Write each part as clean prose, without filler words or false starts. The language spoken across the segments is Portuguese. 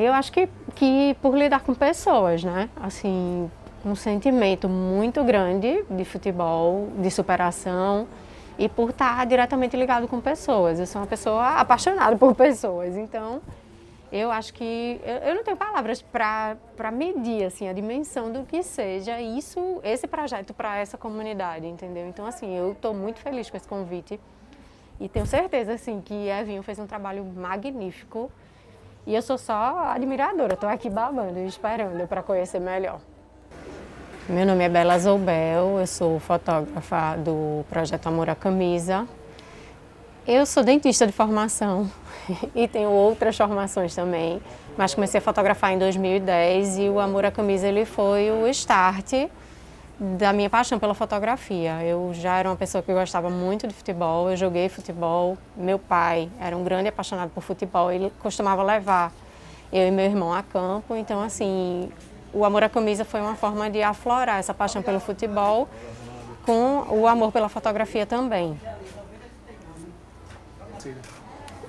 Eu acho que por lidar com pessoas, né? Assim, um sentimento muito grande de futebol, de superação e por estar diretamente ligado com pessoas. Eu sou uma pessoa apaixonada por pessoas, então eu acho que eu não tenho palavras para medir assim a dimensão do que seja esse projeto para essa comunidade, entendeu? Então assim, eu estou muito feliz com esse convite e tenho certeza assim que Evinho fez um trabalho magnífico e eu sou só admiradora. Estou aqui babando e esperando para conhecer melhor. Meu nome é Bela Zoubel, eu sou fotógrafa do projeto Amor à Camisa. Eu sou dentista de formação e tenho outras formações também, mas comecei a fotografar em 2010 e o Amor à Camisa ele foi o start da minha paixão pela fotografia. Eu já era uma pessoa que gostava muito de futebol, eu joguei futebol. Meu pai era um grande apaixonado por futebol, ele costumava levar eu e meu irmão a campo, então assim, o Amor à Camisa foi uma forma de aflorar essa paixão pelo futebol com o amor pela fotografia também.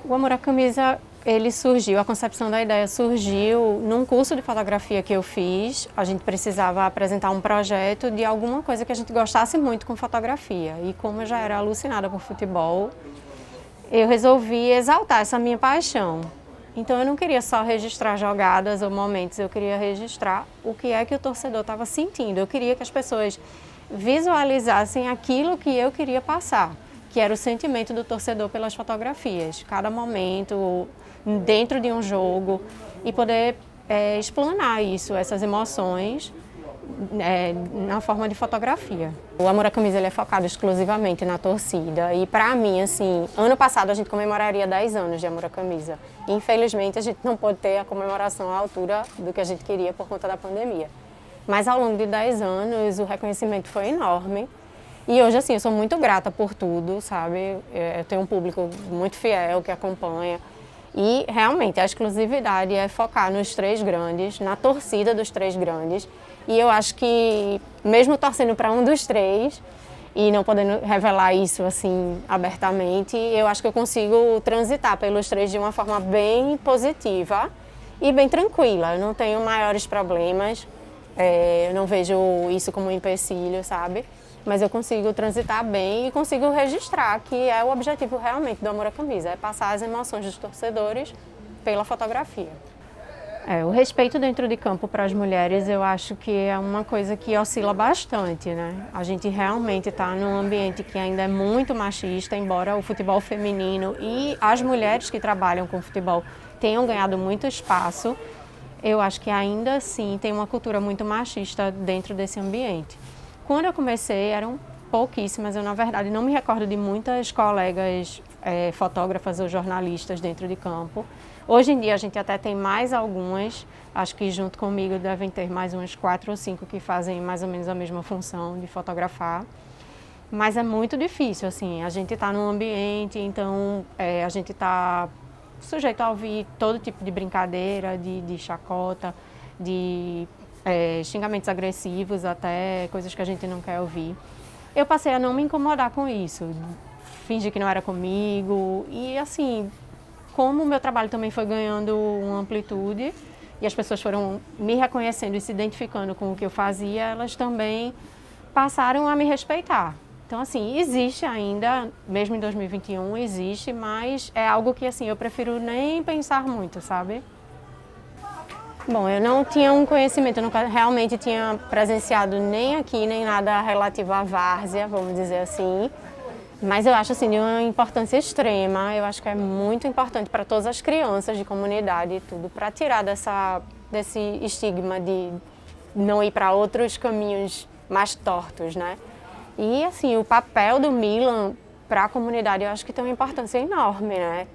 O Amor à Camisa, ele surgiu, a concepção da ideia surgiu num curso de fotografia que eu fiz. A gente precisava apresentar um projeto de alguma coisa que a gente gostasse muito com fotografia. E como eu já era alucinada por futebol, eu resolvi exaltar essa minha paixão. Então eu não queria só registrar jogadas ou momentos, eu queria registrar o que é que o torcedor estava sentindo. Eu queria que as pessoas visualizassem aquilo que eu queria passar, que era o sentimento do torcedor pelas fotografias, cada momento dentro de um jogo e poder explanar isso, essas emoções na forma de fotografia. O Amor à Camisa ele é focado exclusivamente na torcida e para mim, assim, ano passado a gente comemoraria 10 anos de Amor à Camisa. Infelizmente a gente não pôde ter a comemoração à altura do que a gente queria por conta da pandemia. Mas ao longo de 10 anos o reconhecimento foi enorme. E hoje, assim, eu sou muito grata por tudo, sabe? Eu tenho um público muito fiel que acompanha. E, realmente, a exclusividade é focar nos três grandes, na torcida dos três grandes. E eu acho que, mesmo torcendo para um dos três, e não podendo revelar isso, assim, abertamente, eu acho que eu consigo transitar pelos três de uma forma bem positiva e bem tranquila. Eu não tenho maiores problemas, eu não vejo isso como um empecilho, sabe? Mas eu consigo transitar bem e consigo registrar, que é o objetivo realmente do Amor à Camisa, é passar as emoções dos torcedores pela fotografia. O respeito dentro de campo para as mulheres eu acho que é uma coisa que oscila bastante, né? A gente realmente está num ambiente que ainda é muito machista, embora o futebol feminino e as mulheres que trabalham com futebol tenham ganhado muito espaço, eu acho que ainda assim tem uma cultura muito machista dentro desse ambiente. Quando eu comecei, eram pouquíssimas, eu na verdade não me recordo de muitas colegas fotógrafas ou jornalistas dentro de campo. Hoje em dia a gente até tem mais algumas, acho que junto comigo devem ter mais umas 4 ou 5 que fazem mais ou menos a mesma função de fotografar. Mas é muito difícil, assim, a gente está num ambiente, então a gente está sujeito a ouvir todo tipo de brincadeira, de chacota, de xingamentos agressivos, até coisas que a gente não quer ouvir. Eu passei a não me incomodar com isso, fingir que não era comigo e assim, como o meu trabalho também foi ganhando uma amplitude e as pessoas foram me reconhecendo e se identificando com o que eu fazia, elas também passaram a me respeitar. Então assim, existe ainda, mesmo em 2021 existe, mas é algo que assim, eu prefiro nem pensar muito, sabe? Bom, eu não tinha um conhecimento, eu nunca realmente tinha presenciado nem aqui, nem nada relativo à várzea, vamos dizer assim. Mas eu acho assim, de uma importância extrema, eu acho que é muito importante para todas as crianças de comunidade e tudo, para tirar desse estigma de não ir para outros caminhos mais tortos, né? E assim, o papel do Milan para a comunidade eu acho que tem uma importância enorme, né?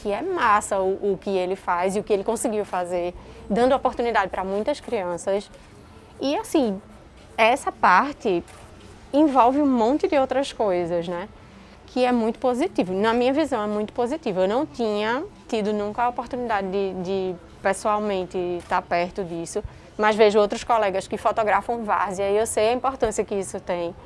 Que é massa o que ele faz e o que ele conseguiu fazer, dando oportunidade para muitas crianças. E assim, essa parte envolve um monte de outras coisas, né? Que é muito positivo. Na minha visão, é muito positivo. Eu não tinha tido nunca a oportunidade de pessoalmente estar perto disso, mas vejo outros colegas que fotografam várzea e eu sei a importância que isso tem,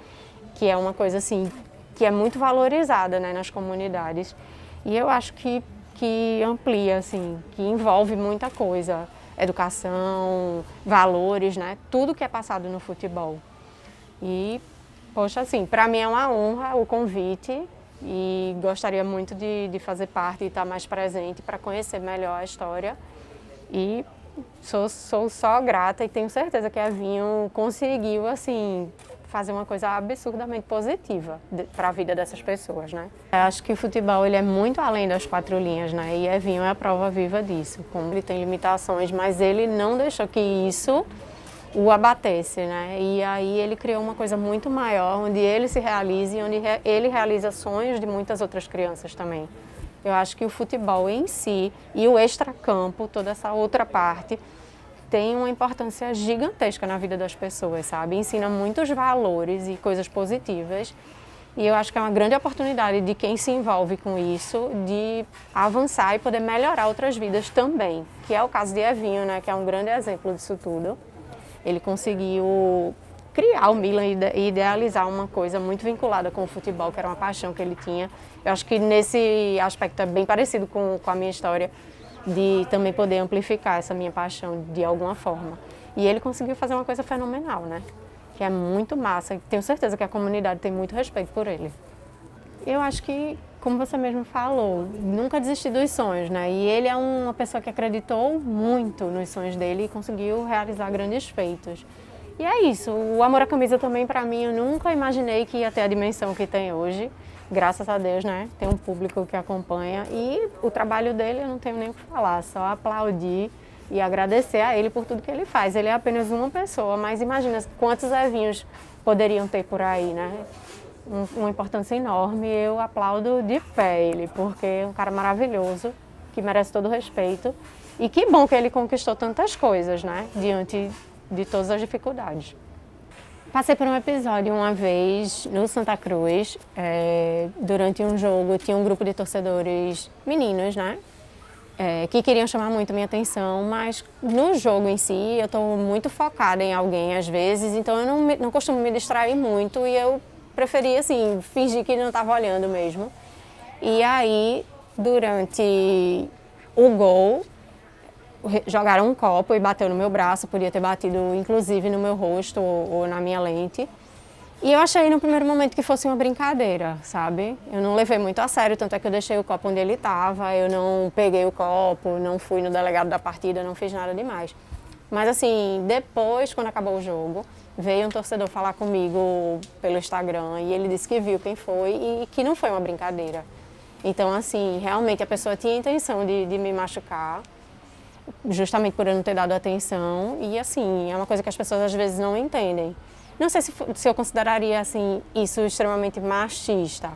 que é uma coisa assim, que é muito valorizada, né, nas comunidades. E eu acho que que amplia, assim, que envolve muita coisa. Educação, valores, né? Tudo que é passado no futebol. E, poxa, assim, para mim é uma honra o convite e gostaria muito de fazer parte e estar mais presente para conhecer melhor a história. E sou só grata e tenho certeza que a Vinho conseguiu, assim, fazer uma coisa absurdamente positiva para a vida dessas pessoas, né? Eu acho que o futebol ele é muito além das quatro linhas, né? E Evinho é a prova viva disso. Como ele tem limitações, mas ele não deixou que isso o abatesse, né? E aí ele criou uma coisa muito maior, onde ele se realiza e onde ele realiza sonhos de muitas outras crianças também. Eu acho que o futebol em si e o extracampo, toda essa outra parte, tem uma importância gigantesca na vida das pessoas, sabe? Ensina muitos valores e coisas positivas. E eu acho que é uma grande oportunidade de quem se envolve com isso, de avançar e poder melhorar outras vidas também. Que é o caso de Evinho, né? Que é um grande exemplo disso tudo. Ele conseguiu criar o Milan e idealizar uma coisa muito vinculada com o futebol, que era uma paixão que ele tinha. Eu acho que nesse aspecto é bem parecido com a minha história, de também poder amplificar essa minha paixão de alguma forma. E ele conseguiu fazer uma coisa fenomenal, né? Que é muito massa. Tenho certeza que a comunidade tem muito respeito por ele. Eu acho que, como você mesmo falou, nunca desistir dos sonhos, né? E ele é uma pessoa que acreditou muito nos sonhos dele e conseguiu realizar grandes feitos. E é isso, o amor à camisa também, para mim, eu nunca imaginei que ia ter a dimensão que tem hoje. Graças a Deus, né? Tem um público que acompanha e o trabalho dele eu não tenho nem o que falar, só aplaudir e agradecer a ele por tudo que ele faz. Ele é apenas uma pessoa, mas imagina quantos Evinhos poderiam ter por aí, né? Uma importância enorme. Eu aplaudo de pé ele, porque é um cara maravilhoso, que merece todo o respeito. E que bom que ele conquistou tantas coisas, né? Diante de todas as dificuldades. Passei por um episódio uma vez no Santa Cruz, durante um jogo tinha um grupo de torcedores meninos, né? Que queriam chamar muito a minha atenção, mas no jogo em si eu estou muito focada em alguém às vezes, então eu não costumo me distrair muito e eu preferi assim, fingir que não estava olhando mesmo. E aí, durante o gol, jogaram um copo e bateu no meu braço, podia ter batido inclusive no meu rosto ou na minha lente. E eu achei no primeiro momento que fosse uma brincadeira, sabe? Eu não levei muito a sério, tanto é que eu deixei o copo onde ele estava, eu não peguei o copo, não fui no delegado da partida, não fiz nada demais. Mas assim, depois, quando acabou o jogo, veio um torcedor falar comigo pelo Instagram e ele disse que viu quem foi e que não foi uma brincadeira. Então assim, realmente a pessoa tinha a intenção de me machucar, justamente por eu não ter dado atenção, e assim, é uma coisa que as pessoas às vezes não entendem. Não sei se eu consideraria assim, isso extremamente machista.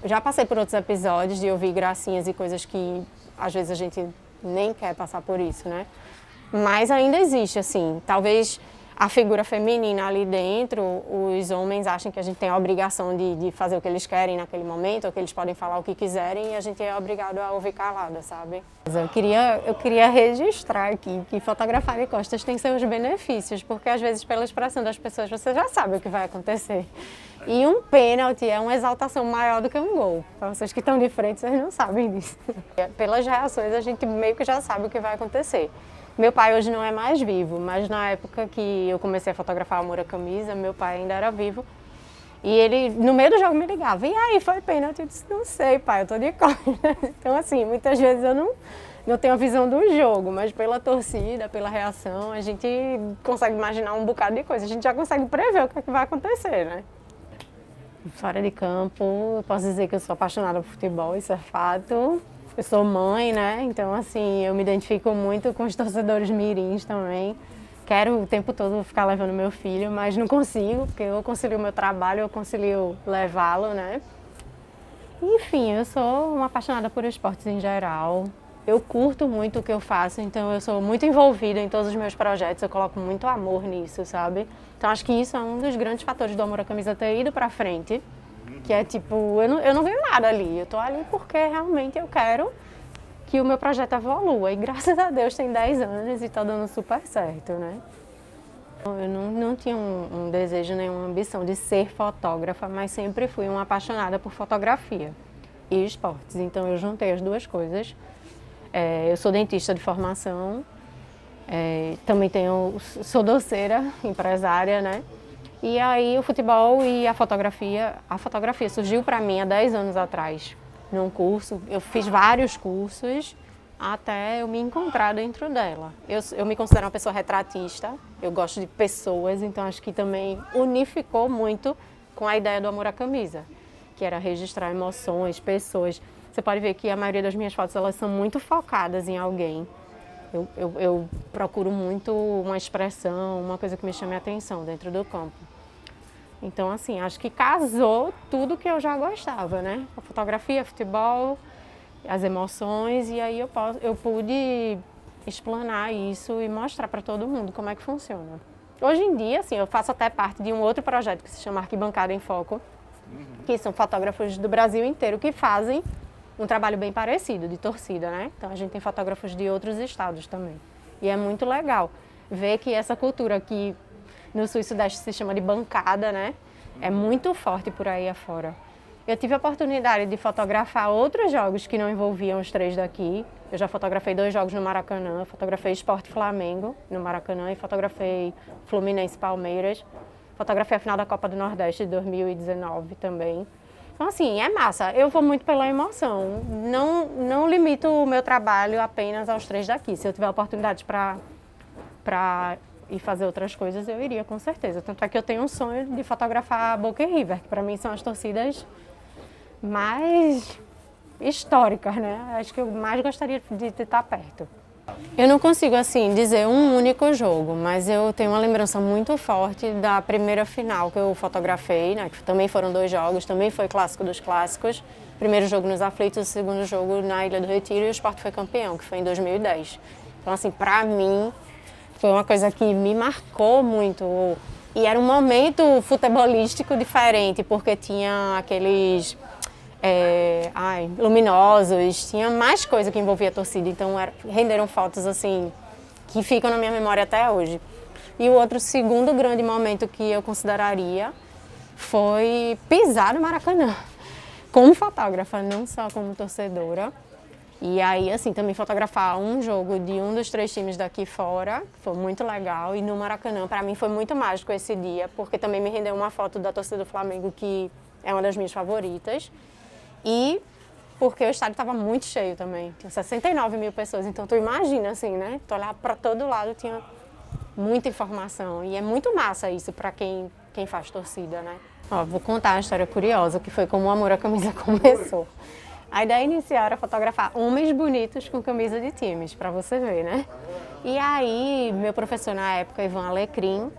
Já passei por outros episódios de ouvir gracinhas e coisas que às vezes a gente nem quer passar por isso, né? Mas ainda existe, assim, talvez a figura feminina ali dentro, os homens acham que a gente tem a obrigação de fazer o que eles querem naquele momento, ou que eles podem falar o que quiserem e a gente é obrigado a ouvir calada, sabe? Eu queria registrar aqui que fotografar de costas tem seus benefícios, porque às vezes pela expressão das pessoas você já sabe o que vai acontecer. E um pênalti é uma exaltação maior do que um gol. Para vocês que estão de frente, vocês não sabem disso. Pelas reações a gente meio que já sabe o que vai acontecer. Meu pai hoje não é mais vivo, mas na época que eu comecei a fotografar o Amor à Camisa, meu pai ainda era vivo. E ele, no meio do jogo, me ligava. E aí, foi pênalti? Eu disse, não sei, pai, eu tô de costas. Então, assim, muitas vezes eu não tenho a visão do jogo, mas pela torcida, pela reação, a gente consegue imaginar um bocado de coisa. A gente já consegue prever o que é que vai acontecer, né? Fora de campo, eu posso dizer que eu sou apaixonada por futebol, isso é fato. Eu sou mãe, né? Então, assim, eu me identifico muito com os torcedores mirins também. Quero o tempo todo ficar levando meu filho, mas não consigo, porque eu concilio o meu trabalho, eu concilio levá-lo, né? Enfim, eu sou uma apaixonada por esportes em geral. Eu curto muito o que eu faço, então eu sou muito envolvida em todos os meus projetos, eu coloco muito amor nisso, sabe? Então acho que isso é um dos grandes fatores do Amor à Camisa ter ido pra frente. Que é tipo, eu não ganho nada ali, eu tô ali porque realmente eu quero que o meu projeto evolua. E graças a Deus tem 10 anos e tá dando super certo, né? Eu não tinha um desejo, nenhuma ambição de ser fotógrafa, mas sempre fui uma apaixonada por fotografia. e esportes. Então eu juntei as duas coisas. Eu sou dentista de formação, também sou doceira, empresária, né? E aí o futebol e a fotografia surgiu para mim há 10 anos atrás, num curso. Eu fiz vários cursos até eu me encontrar dentro dela. Eu me considero uma pessoa retratista, eu gosto de pessoas, então acho que também unificou muito com a ideia do amor à camisa, que era registrar emoções, pessoas. Você pode ver que a maioria das minhas fotos elas são muito focadas em alguém. Eu procuro muito uma expressão, uma coisa que me chame a atenção dentro do campo. Então, assim, acho que casou tudo que eu já gostava, né? A fotografia, futebol, as emoções, e aí eu pude explanar isso e mostrar para todo mundo como é que funciona. Hoje em dia, assim, eu faço até parte de um outro projeto que se chama Arquibancada em Foco, que são fotógrafos do Brasil inteiro que fazem um trabalho bem parecido, de torcida, né? Então a gente tem fotógrafos de outros estados também. E é muito legal ver que essa cultura que no Sul e Sudeste se chama de bancada, né? É muito forte por aí afora. Eu tive a oportunidade de fotografar outros jogos que não envolviam os 3 daqui. Eu já fotografei 2 jogos no Maracanã, fotografei Sport Flamengo no Maracanã e fotografei Fluminense Palmeiras. Fotografei a final da Copa do Nordeste de 2019 também. Então, assim, é massa. Eu vou muito pela emoção. Não limito o meu trabalho apenas aos 3 daqui. Se eu tiver oportunidade para ir fazer outras coisas, eu iria, com certeza. Tanto é que eu tenho um sonho de fotografar Boca e River, que para mim são as torcidas mais históricas, né? Acho que eu mais gostaria de estar perto. Eu não consigo, assim, dizer um único jogo, mas eu tenho uma lembrança muito forte da primeira final que eu fotografei, né? Que também foram 2 jogos, também foi clássico dos clássicos. Primeiro jogo nos Aflitos, o segundo jogo na Ilha do Retiro e o Sport foi campeão, que foi em 2010. Então, assim, pra mim, foi uma coisa que me marcou muito. E era um momento futebolístico diferente, porque tinha aqueles luminosos, tinha mais coisa que envolvia a torcida, então renderam fotos assim que ficam na minha memória até hoje. E o outro segundo grande momento que eu consideraria foi pisar no Maracanã, como fotógrafa, não só como torcedora. E aí, assim, também fotografar um jogo de um dos 3 times daqui fora, foi muito legal. E no Maracanã, para mim, foi muito mágico esse dia, porque também me rendeu uma foto da torcida do Flamengo, que é uma das minhas favoritas. E porque o estádio estava muito cheio também, tinha 69 mil pessoas, então tu imagina assim, né? Tu olhar para todo lado, tinha muita informação e é muito massa isso para quem faz torcida, né? Ó, vou contar uma história curiosa, que foi como o amor à camisa começou. A ideia inicial era fotografar homens bonitos com camisa de times, para você ver, né? E aí, meu professor na época, Ivan Alecrim,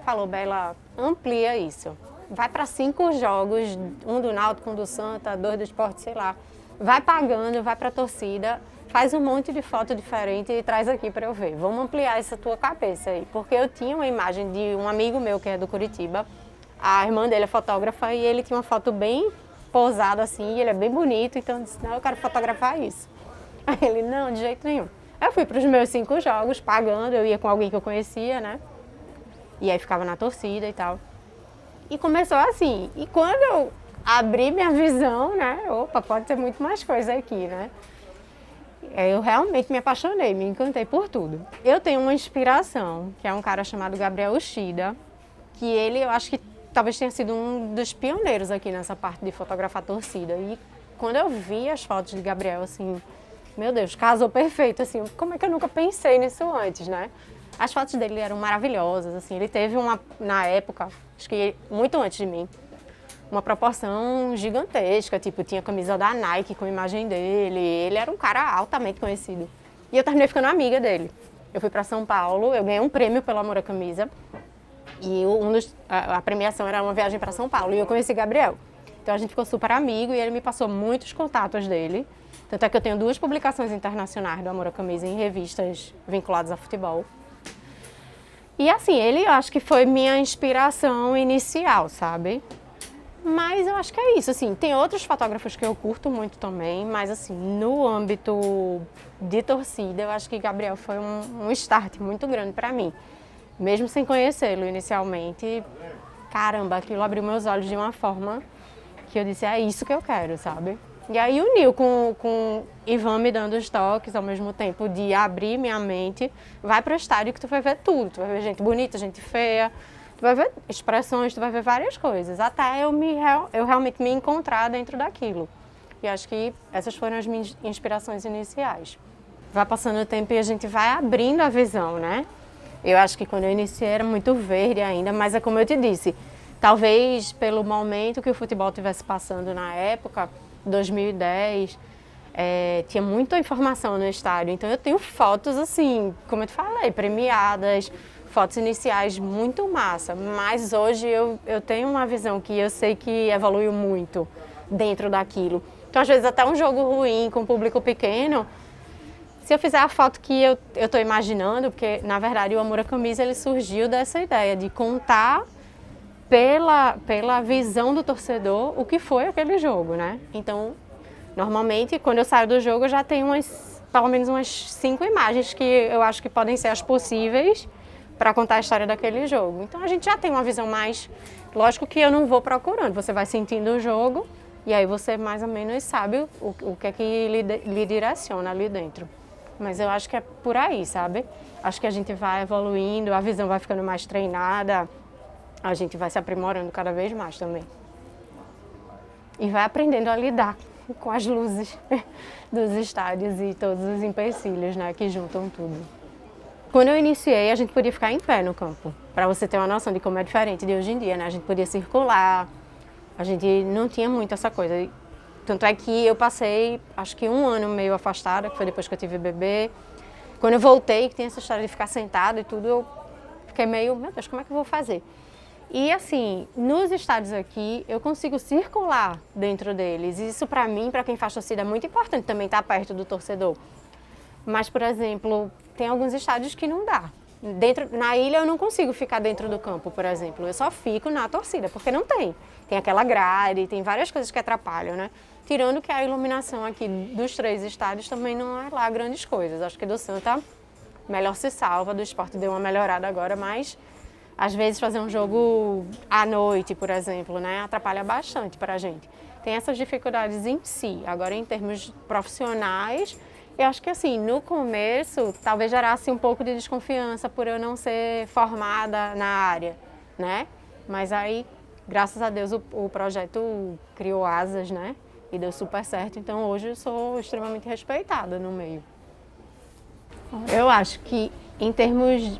falou, Bela, amplia isso. Vai para 5 jogos, um do Náutico, um do Santa, 2 do Sport, sei lá. Vai pagando, vai para a torcida, faz um monte de foto diferente e traz aqui para eu ver. Vamos ampliar essa tua cabeça aí. Porque eu tinha uma imagem de um amigo meu que é do Curitiba, a irmã dele é fotógrafa e ele tinha uma foto bem posada assim, e ele é bem bonito, então eu disse, não, eu quero fotografar isso. Aí ele, não, de jeito nenhum. Eu fui para os meus 5 jogos, pagando, eu ia com alguém que eu conhecia, né? E aí ficava na torcida e tal. E começou assim, e quando eu abri minha visão, né, opa, pode ter muito mais coisa aqui, né? Eu realmente me apaixonei, me encantei por tudo. Eu tenho uma inspiração, que é um cara chamado Gabriel Uchida, que ele, eu acho que talvez tenha sido um dos pioneiros aqui nessa parte de fotografar torcida. E quando eu vi as fotos de Gabriel, assim, meu Deus, casou perfeito, assim, como é que eu nunca pensei nisso antes, né? As fotos dele eram maravilhosas, assim, ele teve na época, acho que muito antes de mim, uma proporção gigantesca, tipo, tinha camisa da Nike com a imagem dele, ele era um cara altamente conhecido. E eu terminei ficando amiga dele. Eu fui para São Paulo, eu ganhei um prêmio pelo amor à camisa, e a premiação era uma viagem para São Paulo, e eu conheci Gabriel. Então a gente ficou super amigo e ele me passou muitos contatos dele. Tanto é que eu tenho 2 publicações internacionais do Amor à Camisa em revistas vinculadas a futebol. E assim, ele eu acho que foi minha inspiração inicial, sabe? Mas eu acho que é isso, assim, tem outros fotógrafos que eu curto muito também, mas assim, no âmbito de torcida, eu acho que Gabriel foi um start muito grande para mim. Mesmo sem conhecê-lo inicialmente, caramba, aquilo abriu meus olhos de uma forma que eu disse, é isso que eu quero, sabe? E aí uniu com Ivan me dando os toques ao mesmo tempo de abrir minha mente. Vai para o estádio que tu vai ver tudo. Tu vai ver gente bonita, gente feia, tu vai ver expressões, tu vai ver várias coisas. Até eu realmente me encontrar dentro daquilo. E acho que essas foram as minhas inspirações iniciais. Vai passando o tempo e a gente vai abrindo a visão, né? Eu acho que quando eu iniciei era muito verde ainda, mas é como eu te disse, talvez pelo momento que o futebol estivesse passando na época, 2010, tinha muita informação no estádio, então eu tenho fotos assim, como eu te falei, premiadas, fotos iniciais muito massa, mas hoje eu tenho uma visão que eu sei que evoluiu muito dentro daquilo. Então às vezes até um jogo ruim com um público pequeno, se eu fizer a foto que eu estou imaginando, porque na verdade o Amor à Camisa ele surgiu dessa ideia de contar pela visão do torcedor o que foi aquele jogo, né? Então, normalmente quando eu saio do jogo eu já tenho pelo menos umas 5 imagens que eu acho que podem ser as possíveis para contar a história daquele jogo. Então a gente já tem uma visão mais... Lógico que eu não vou procurando, você vai sentindo o jogo e aí você mais ou menos sabe o que é que lhe direciona ali dentro. Mas eu acho que é por aí, sabe? Acho que a gente vai evoluindo, a visão vai ficando mais treinada, a gente vai se aprimorando cada vez mais também. E vai aprendendo a lidar com as luzes dos estádios e todos os empecilhos, né, que juntam tudo. Quando eu iniciei, a gente podia ficar em pé no campo, para você ter uma noção de como é diferente de hoje em dia, né? A gente podia circular, a gente não tinha muito essa coisa. Tanto é que eu passei, acho que 1 ano meio afastada, que foi depois que eu tive bebê. Quando eu voltei, que tem essa história de ficar sentada e tudo, eu fiquei meio, meu Deus, como é que eu vou fazer? E assim, nos estádios aqui, eu consigo circular dentro deles. Isso para mim, para quem faz torcida, é muito importante também estar perto do torcedor. Mas, por exemplo, tem alguns estádios que não dá. Na ilha eu não consigo ficar dentro do campo, por exemplo. Eu só fico na torcida, porque não tem. Tem aquela grade, tem várias coisas que atrapalham, né? Tirando que a iluminação aqui dos 3 estádios também não é lá grandes coisas. Acho que do Santa melhor se salva, do Sport deu uma melhorada agora, mas às vezes fazer um jogo à noite, por exemplo, né, atrapalha bastante para a gente. Tem essas dificuldades em si. Agora, em termos profissionais, eu acho que assim, no começo, talvez gerasse um pouco de desconfiança por eu não ser formada na área, né? Mas aí, graças a Deus, o projeto criou asas, né? E deu super certo, então hoje eu sou extremamente respeitada no meio. Eu acho que em termos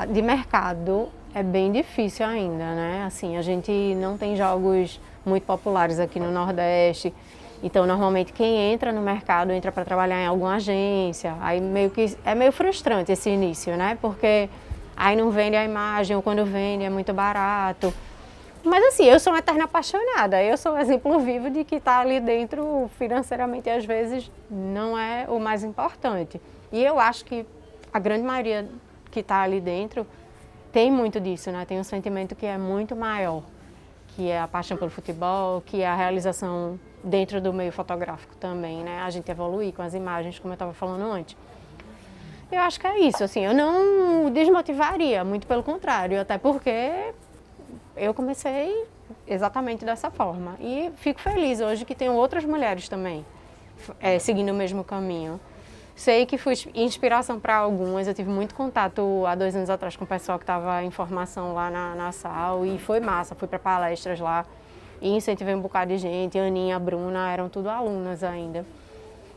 de mercado é bem difícil ainda, né? Assim, a gente não tem jogos muito populares aqui no Nordeste, então normalmente quem entra no mercado entra para trabalhar em alguma agência, aí meio que é meio frustrante esse início, né? Porque aí não vende a imagem, ou quando vende é muito barato. Mas assim, eu sou uma eterna apaixonada, eu sou um exemplo vivo de que estar ali dentro financeiramente às vezes não é o mais importante. E eu acho que a grande maioria que está ali dentro tem muito disso, né? Tem um sentimento que é muito maior, que é a paixão pelo futebol, que é a realização dentro do meio fotográfico também, né? A gente evoluir com as imagens, como eu estava falando antes. Eu acho que é isso, assim, eu não desmotivaria, muito pelo contrário, até porque eu comecei exatamente dessa forma. E fico feliz hoje que tenho outras mulheres também seguindo o mesmo caminho. Sei que fui inspiração para algumas, eu tive muito contato há 2 anos atrás com o pessoal que estava em formação lá na SAL e foi massa, fui para palestras lá e incentivei um bocado de gente, a Aninha, a Bruna, eram tudo alunas ainda.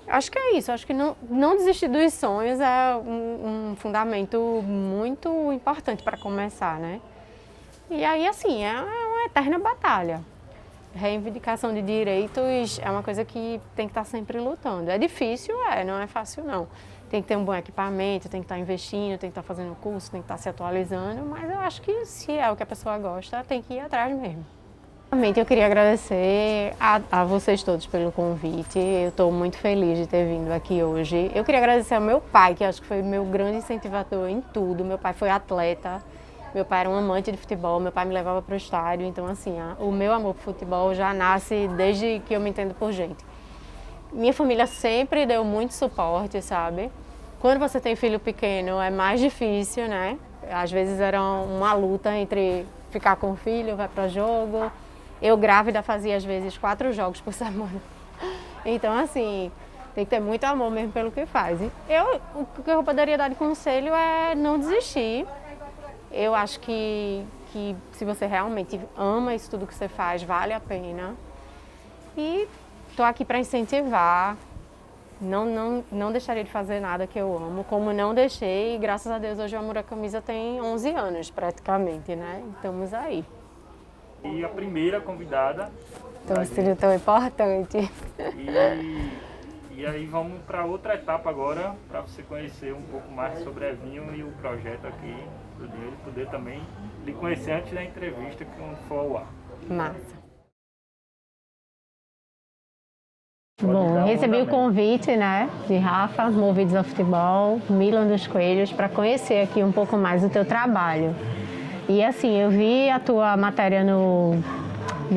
Acho que é isso, acho que não desistir dos sonhos é um fundamento muito importante para começar, né? E aí, assim, é uma eterna batalha. Reivindicação de direitos é uma coisa que tem que estar sempre lutando. É difícil, não é fácil não. Tem que ter um bom equipamento, tem que estar investindo, tem que estar fazendo curso, tem que estar se atualizando, mas eu acho que se é o que a pessoa gosta, tem que ir atrás mesmo. Realmente eu queria agradecer a vocês todos pelo convite, eu estou muito feliz de ter vindo aqui hoje. Eu queria agradecer ao meu pai, que acho que foi meu grande incentivador em tudo. Meu pai foi atleta, meu pai era um amante de futebol, meu pai me levava para o estádio, então assim, o meu amor por futebol já nasce desde que eu me entendo por gente. Minha família sempre deu muito suporte, sabe? Quando você tem filho pequeno é mais difícil, né? Às vezes era uma luta entre ficar com o filho, vai para jogo. Eu grávida fazia às vezes 4 jogos por semana. Então, assim, tem que ter muito amor mesmo pelo que faz. O que eu poderia dar de conselho é não desistir. Eu acho que se você realmente ama isso tudo que você faz, vale a pena. E estou aqui para incentivar. Não deixaria de fazer nada que eu amo, como não deixei, e graças a Deus hoje o Amor à Camisa tem 11 anos praticamente, né? Estamos aí. E a primeira convidada. Então, seria tão importante. E aí vamos para outra etapa agora, para você conhecer um pouco mais sobre Evinho e o projeto aqui, para ele poder também lhe conhecer antes da entrevista que for ao ar. Massa. Bom, recebi o convite, né, de Rafa, Movidos ao Futebol, Milan dos Coelhos, para conhecer aqui um pouco mais o teu trabalho. E assim, eu vi a tua matéria no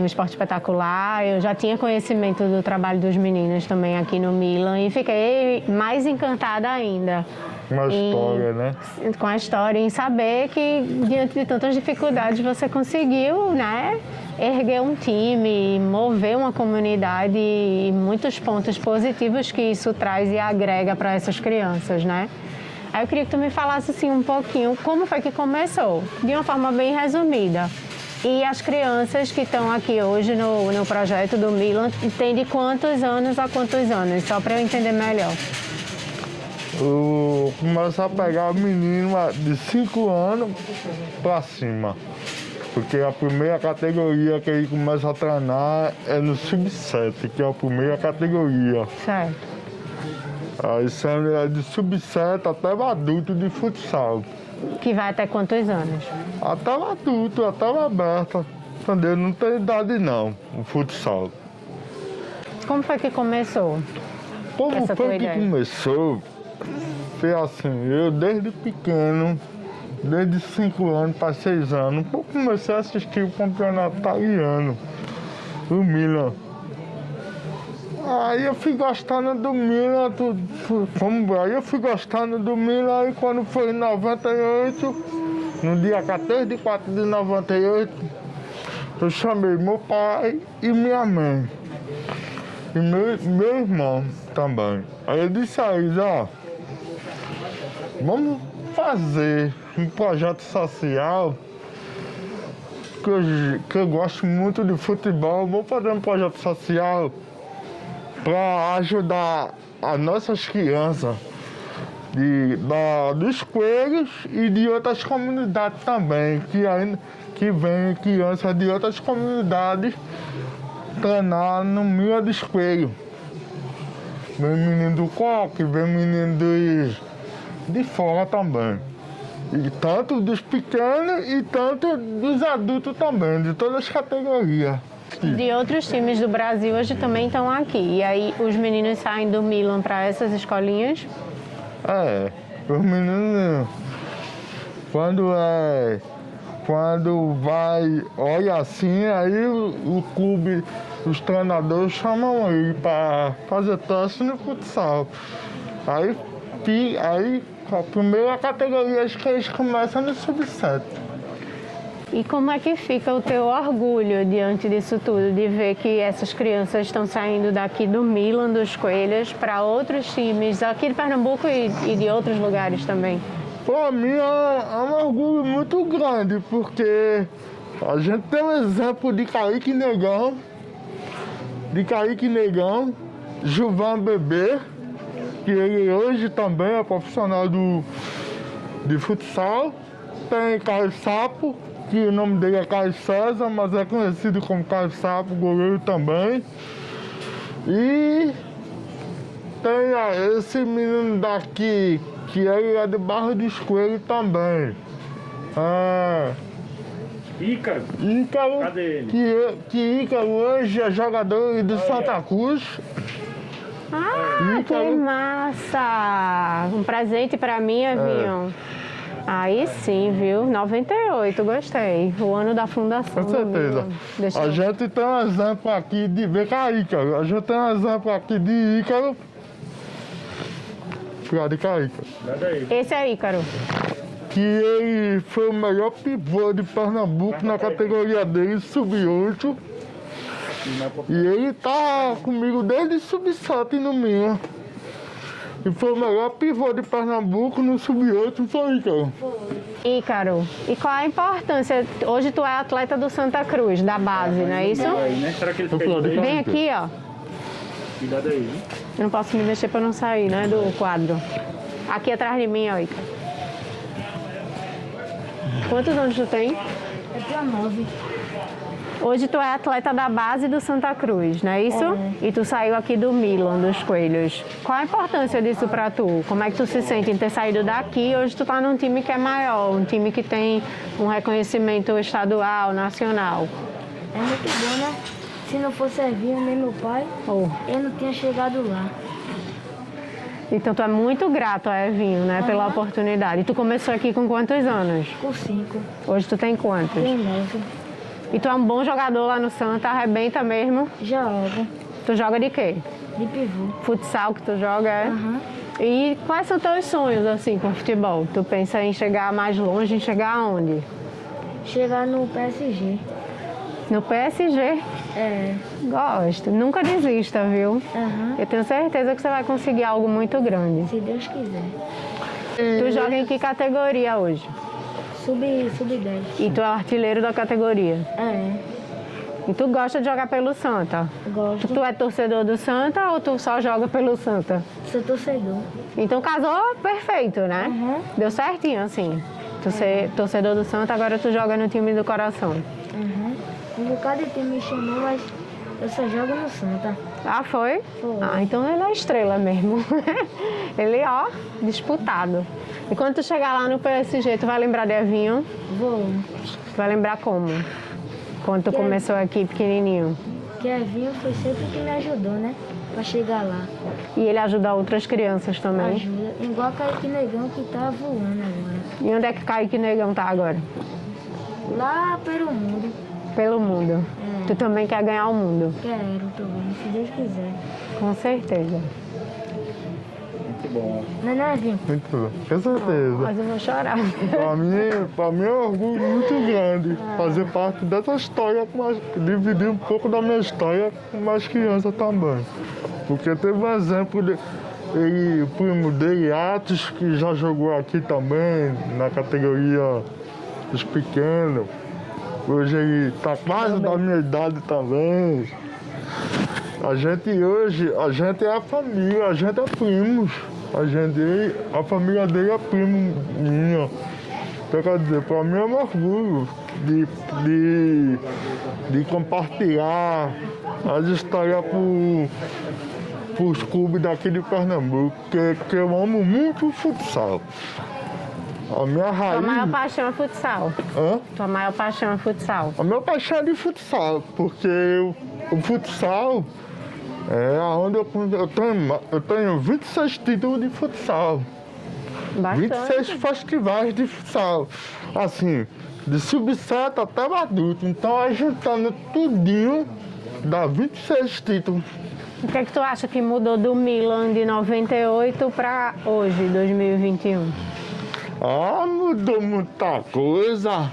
Esporte Espetacular, eu já tinha conhecimento do trabalho dos meninos também aqui no Milan e fiquei mais encantada ainda. Com a história, né? Com a história, em saber que diante de tantas dificuldades você conseguiu, né, erguer um time, mover uma comunidade e muitos pontos positivos que isso traz e agrega para essas crianças, né? Aí eu queria que tu me falasse assim um pouquinho como foi que começou, de uma forma bem resumida. E as crianças que estão aqui hoje no projeto do Milan, tem de quantos anos a quantos anos? Só para eu entender melhor. Eu começo a pegar menino de 5 anos para cima. Porque a primeira categoria que ele começa a treinar é no sub-7, que é a primeira categoria. Certo. Aí sendo de sub-7 até o adulto de futsal. Que vai até quantos anos? Até o adulto, até o aberto. Entendeu? Não tem idade não, o futsal. Como foi que começou? Como foi que começou? Foi assim, eu desde pequeno, desde 5 anos para 6 anos, eu comecei a assistir o campeonato italiano, o Milan. Aí eu fui gostando do Milan, aí eu fui gostando do Milan, e quando foi em 98, no dia 14 de 4 de 98, eu chamei meu pai e minha mãe, e meu irmão também. Aí eu disse a eles, ó, vamos fazer um projeto social, que eu gosto muito de futebol, vamos fazer um projeto social para ajudar as nossas crianças dos Coelhos e de outras comunidades também, que vem crianças de outras comunidades treinar no Milan dos Coelhos. Vem menino do Coque, vem menino de fora também. E tanto dos pequenos e tanto dos adultos também, de todas as categorias. De outros times do Brasil hoje também estão aqui. E aí os meninos saem do Milan para essas escolinhas? Os meninos, quando vai, olha assim, aí o clube, os treinadores chamam ele para fazer teste no futsal. Aí a primeira categoria acho que eles começam no sub-7. E como é que fica o teu orgulho diante disso tudo, de ver que essas crianças estão saindo daqui do Milan dos Coelhos para outros times aqui de Pernambuco e de outros lugares também? Para mim é um orgulho muito grande, porque a gente tem um exemplo de Kaique Negão, Gilvan Bebê, que ele hoje também é profissional de futsal. Tem Caio Sapo, que o nome dele é Caio César, mas é conhecido como Caio Sapo, goleiro também. E tem esse menino daqui, que ele é de Barra dos Coelhos também. Ícaro? Cadê ele? Que Ícaro hoje é jogador do Santa Cruz. Que massa! Um presente para mim, Evinho. Aí sim, viu? 98, gostei. O ano da fundação. Com certeza. A gente tem um exemplo aqui de Ícaro. A gente tem um exemplo aqui de Ícaro. De Ícaro. Esse é Ícaro. Que ele foi o melhor pivô de Pernambuco na categoria dele, sub-8. E ele tá comigo desde sub-7 no Minha. E foi o melhor pivô de Pernambuco no sub-8, foi, cara. Ícaro, e qual a importância? Hoje tu é atleta do Santa Cruz, da base, não é isso? Aí, né? Será que ele fica de Vem aqui, ó. Cuidado aí. Eu não posso me mexer pra não sair, né, do quadro. Aqui atrás de mim, ó, Ícaro. Quantos anos tu tem? Eu tenho 9. Hoje tu é atleta da base do Santa Cruz, não é isso? E tu saiu aqui do Milan, dos Coelhos. Qual a importância disso pra tu? Como é que tu se sente em ter saído daqui e hoje tu tá num time que é maior, um time que tem um reconhecimento estadual, nacional? É muito bom, né? Se não fosse Evinho nem meu pai, Oh. eu não tinha chegado lá. Então tu é muito grato a Evinho, né, pela oportunidade. E tu começou aqui com quantos anos? Com 5. Hoje tu tem quantos? Tenho 9. E tu é um bom jogador lá no Santa, arrebenta mesmo. Jogo. Tu joga de quê? De pivô. Futsal que tu joga, é? Aham. E quais são teus sonhos, assim, com futebol? Tu pensa em chegar mais longe, em chegar aonde? Chegar no PSG. No PSG? É. Gosto. Nunca desista, viu? Aham. Eu tenho certeza que você vai conseguir algo muito grande. Se Deus quiser. Tu joga em que categoria hoje? Sub-10. E tu é o artilheiro da categoria. É. E tu gosta de jogar pelo Santa? Gosto. Tu é torcedor do Santa ou tu só joga pelo Santa? Sou torcedor. Então casou perfeito, né? Uhum. Deu certinho, assim. Tu ser torcedor do Santa, agora tu joga no time do coração. Uhum. Um bocado de time me chamou, mas eu só jogo no Santa. Ah, foi? Foi. Ah, então ele é estrela mesmo. Ele, ó, disputado. E quando tu chegar lá no PSG, tu vai lembrar de Evinho? Vou. Tu vai lembrar como? Quando tu Que- começou aqui pequenininho. Que Evinho foi sempre que me ajudou, né? Pra chegar lá. E ele ajuda outras crianças também. Ajuda. Igual Kaique Negão que tá voando agora. E onde é que Kaique Negão tá agora? Lá pelo mundo. Pelo mundo. Tu também quer ganhar o mundo? Quero também, se Deus quiser. Com certeza. Muito bom. Não é, né, Evinho? Muito bom, com certeza. Mas eu vou chorar. Pra mim é um orgulho muito grande fazer parte dessa história, dividir um pouco da minha história com mais crianças também. Porque teve um exemplo o primo dele, Atos, que já jogou aqui também, na categoria dos pequenos. Hoje ele está quase da minha idade também. A gente é a família, a gente é primos. A família dele é primo minha. Então, quer dizer, para mim é um orgulho de compartilhar as histórias para os clubes daqui de Pernambuco, que eu amo muito o futsal. A minha Tua maior raiz... paixão é futsal. Hã? Tua maior paixão é futsal. A minha paixão é de futsal, porque o futsal é onde eu tenho 26 títulos de futsal. Bastante. 26 festivais de futsal. Assim, de sub-7 até o adulto. Então, aí juntando tudinho, dá 26 títulos. O que é que tu acha que mudou do Milan de 98 para hoje, 2021? Ah, mudou muita coisa.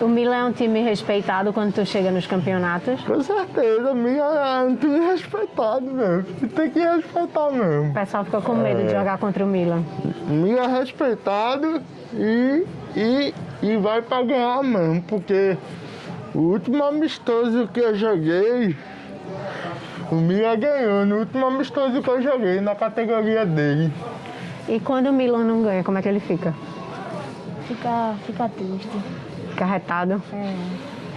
O Milan é um time respeitado quando tu chega nos campeonatos? Com certeza, é um time respeitado mesmo. E tem que respeitar mesmo. O pessoal fica com medo de jogar contra o Milan. Miga é respeitado e vai pra ganhar mesmo, porque o último amistoso que eu joguei, o Miga ganhou no último amistoso que eu joguei na categoria dele. E quando o Milan não ganha, como é que ele fica? Fica triste. Fica retado, É.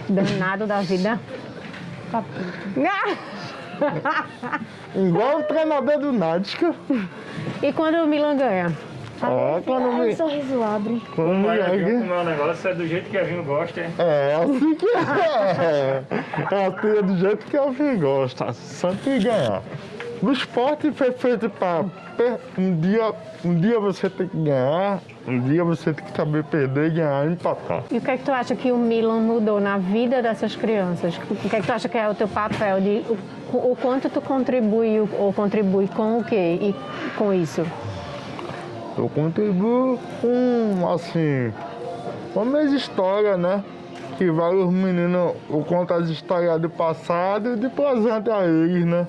danado da vida. Fica puto. Igual o treinador do Náutica. E quando o Milan ganha? Aí o sorriso abre. Quando o Olha, viu Miga- como é o negócio? É do jeito que a Vinho gosta, é? É assim que é. É assim, é do jeito que alguém gosta, sempre ganhar. O esporte foi feito para um dia você tem que ganhar, um dia você tem que saber perder, ganhar e empatar. E o que é que tu acha que o Milan mudou na vida dessas crianças? O que é que tu acha que é o teu papel? O quanto tu contribui ou contribui com o quê e com isso? Eu contribuo com, assim, com a minha história, né? que vários meninos contam as histórias do passado e de presente a eles, né?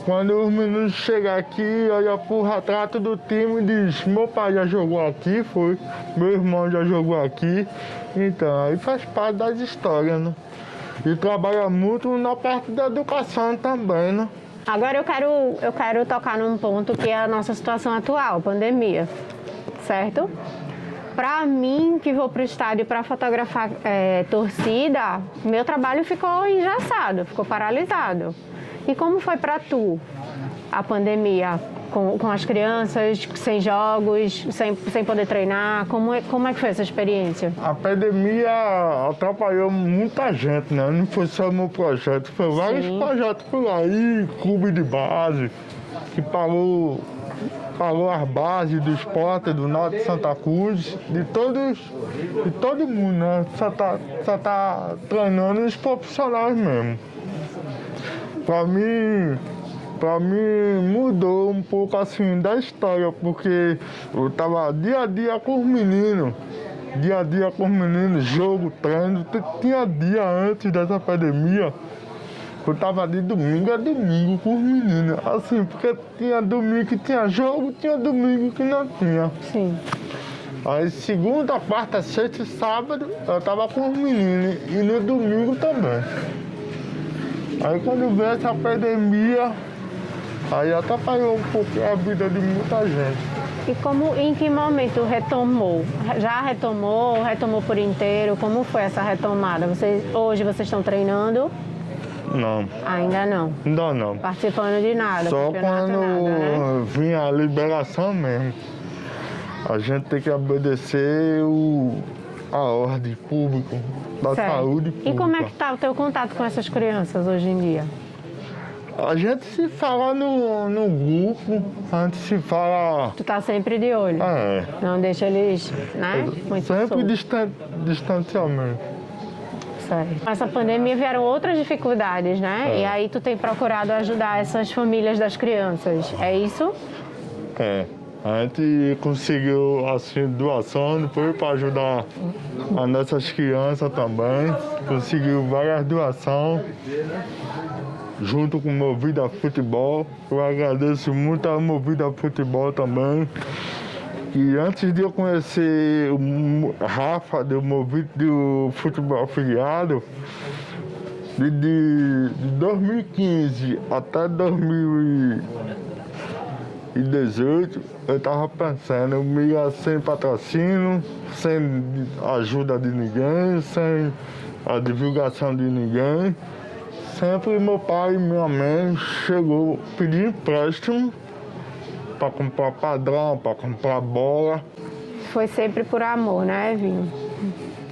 Quando os meninos chegam aqui, olham pro retrato do time e dizem, meu pai já jogou aqui, foi, meu irmão já jogou aqui. Então, aí faz parte das histórias, né? E trabalha muito na parte da educação também, né? Agora eu quero tocar num ponto que é a nossa situação atual, pandemia, certo? Para mim, que vou para o estádio para fotografar torcida, meu trabalho ficou engessado, ficou paralisado. E como foi para tu a pandemia? Com as crianças, sem jogos, sem poder treinar? Como é que foi essa experiência? A pandemia atrapalhou muita gente, né? Não foi só o meu projeto, foi vários projetos por aí, clube de base, que parou as bases do esporte, do Norte de Santa Cruz, de todo mundo, né? Só tá treinando os profissionais mesmo. Pra mim mudou um pouco assim da história, porque eu tava dia a dia com os meninos, jogo, treino. Tinha dia antes dessa pandemia, eu tava de domingo a domingo com os meninos, assim, porque tinha domingo que tinha jogo, tinha domingo que não tinha. Sim. Aí segunda, quarta, sexta e sábado eu tava com os meninos e no domingo também. Aí quando veio essa pandemia, aí atrapalhou um pouco a vida de muita gente. E em que momento retomou? Já retomou por inteiro? Como foi essa retomada? Hoje vocês estão treinando? Não. Ainda não? Ainda não. Participando de nada? Só quando nada, né? vinha a liberação mesmo. A gente tem que obedecer a ordem pública, da saúde pública. E como é que está o teu contato com essas crianças hoje em dia? A gente se fala no grupo, a gente se fala... Tu tá sempre de olho? É. Não deixa eles, né? Muito sempre solto. distanciamento. Certo. Com essa pandemia vieram outras dificuldades, né? E aí tu tem procurado ajudar essas famílias das crianças, é isso? É. A gente conseguiu assim, doação depois para ajudar as nossas crianças também. Conseguiu várias doações junto com o Movida Futebol. Eu agradeço muito ao Movida Futebol também. E antes de eu conhecer o Rafa do Futebol Afiliado, de 2015 até 2018, eu estava pensando, eu ia sem patrocínio, sem ajuda de ninguém, sem a divulgação de ninguém. Sempre meu pai e minha mãe chegou a pedir empréstimo para comprar padrão, para comprar bola. Foi sempre por amor, né, Vinho?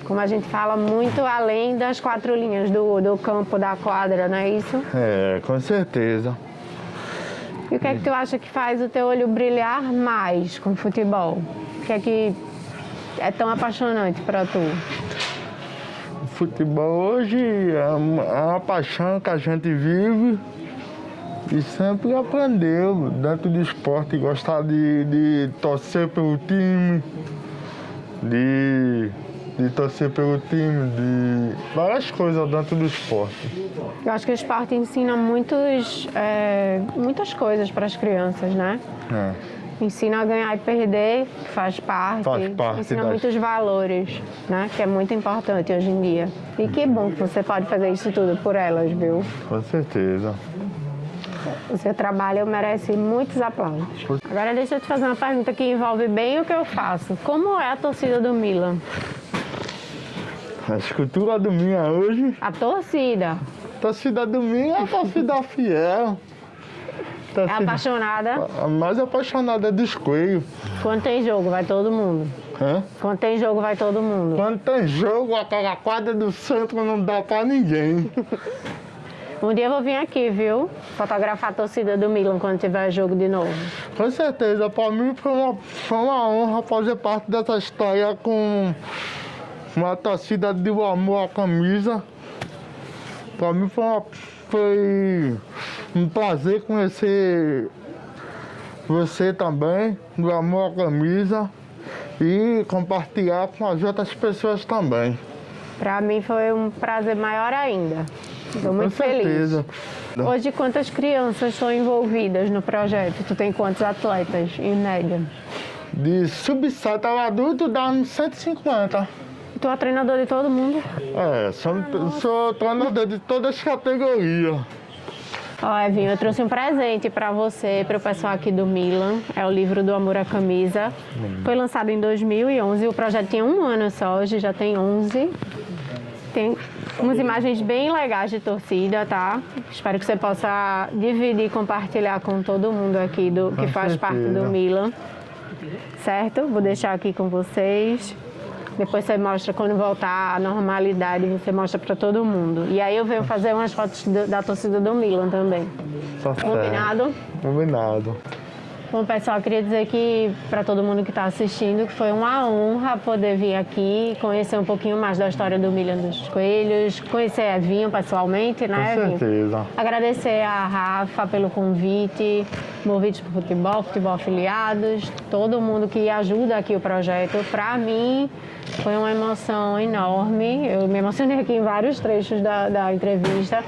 Como a gente fala, muito além das 4 linhas do campo, da quadra, não é isso? É, com certeza. E o que é que tu acha que faz o teu olho brilhar mais com o futebol? O que é tão apaixonante para tu? O futebol hoje é uma paixão que a gente vive e sempre aprendeu dentro do esporte, gostar de torcer pelo time, de torcer pelo time, de várias coisas dentro do esporte. Eu acho que o esporte ensina muitas coisas para as crianças, né? É. Ensina a ganhar e perder, que faz parte. Ensina muitos valores, né? Que é muito importante hoje em dia. E que bom que você pode fazer isso tudo por elas, viu? Com certeza. O seu trabalho merece muitos aplausos. Agora deixa eu te fazer uma pergunta que envolve bem o que eu faço. Como é a torcida do Milan? A escultura do Milan hoje... A torcida. A torcida do Milan é a torcida fiel. É apaixonada? A mais apaixonada dos coelhos. Quando tem jogo, vai todo mundo. Hã? Quando tem jogo, vai todo mundo. Quando tem jogo, aquela quadra do centro não dá pra ninguém. Um dia eu vou vir aqui, viu? Fotografar a torcida do Milan quando tiver jogo de novo. Com certeza. Pra mim foi uma honra fazer parte dessa história com uma torcida de amor à camisa. Pra mim foi um prazer conhecer você também, do amor à camisa, e compartilhar com as outras pessoas também. Para mim foi um prazer maior ainda. Estou muito feliz. certeza. Hoje, quantas crianças estão envolvidas no projeto? Tu tem quantos atletas, em média? De sub-7 ao adulto dá uns 150. Tu é treinador de todo mundo? Sou treinador de todas as categorias. Ó, Evinho, eu trouxe um presente para você, para o pessoal aqui do Milan. É o livro do Amor à Camisa. Foi lançado em 2011. O projeto tinha 1 ano só, hoje já tem 11. Tem umas imagens bem legais de torcida, tá? Espero que você possa dividir e compartilhar com todo mundo aqui que faz parte do Milan. Certo? Vou deixar aqui com vocês. Depois você mostra, quando voltar à normalidade, você mostra para todo mundo. E aí eu venho fazer umas fotos da torcida do Milan também. Tá certo. Combinado? Combinado. Bom, pessoal, eu queria dizer que para todo mundo que está assistindo, que foi uma honra poder vir aqui, conhecer um pouquinho mais da história do Milan dos Coelhos, conhecer Evinho pessoalmente, né, Com Evinho? certeza. Agradecer a Rafa pelo convite, Movidos por Futebol, Futebol Afiliados, todo mundo que ajuda aqui o projeto. Para mim, foi uma emoção enorme. Eu me emocionei aqui em vários trechos da entrevista.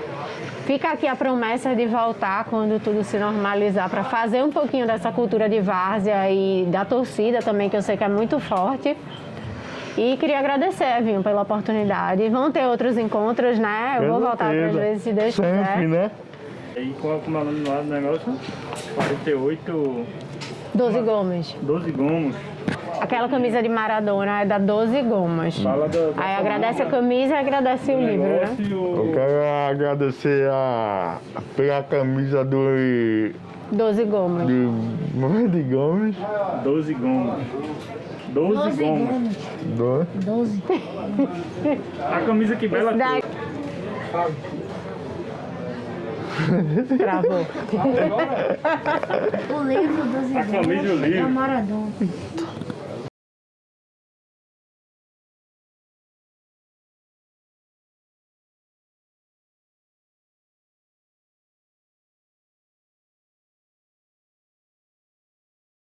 Fica aqui a promessa de voltar quando tudo se normalizar para fazer um pouquinho dessa cultura de várzea e da torcida também, que eu sei que é muito forte. E queria agradecer, Evinho, pela oportunidade. Vão ter outros encontros, né? Eu vou voltar outras vezes, se Deus quiser. Sempre, né? E como é o nome do negócio? 48... 12 Gomes. 12 gomos. Aquela camisa de Maradona é da 12 Gomas. Fala Aí agradece a camisa e agradece o livro, né? Eu quero agradecer pela camisa do 12 Gomas. de Gomes. 12 gomos. 12 gomos. 12. A camisa que bela Da... cor. Travou. O livro 12 A camisa e o é livro. Maradona.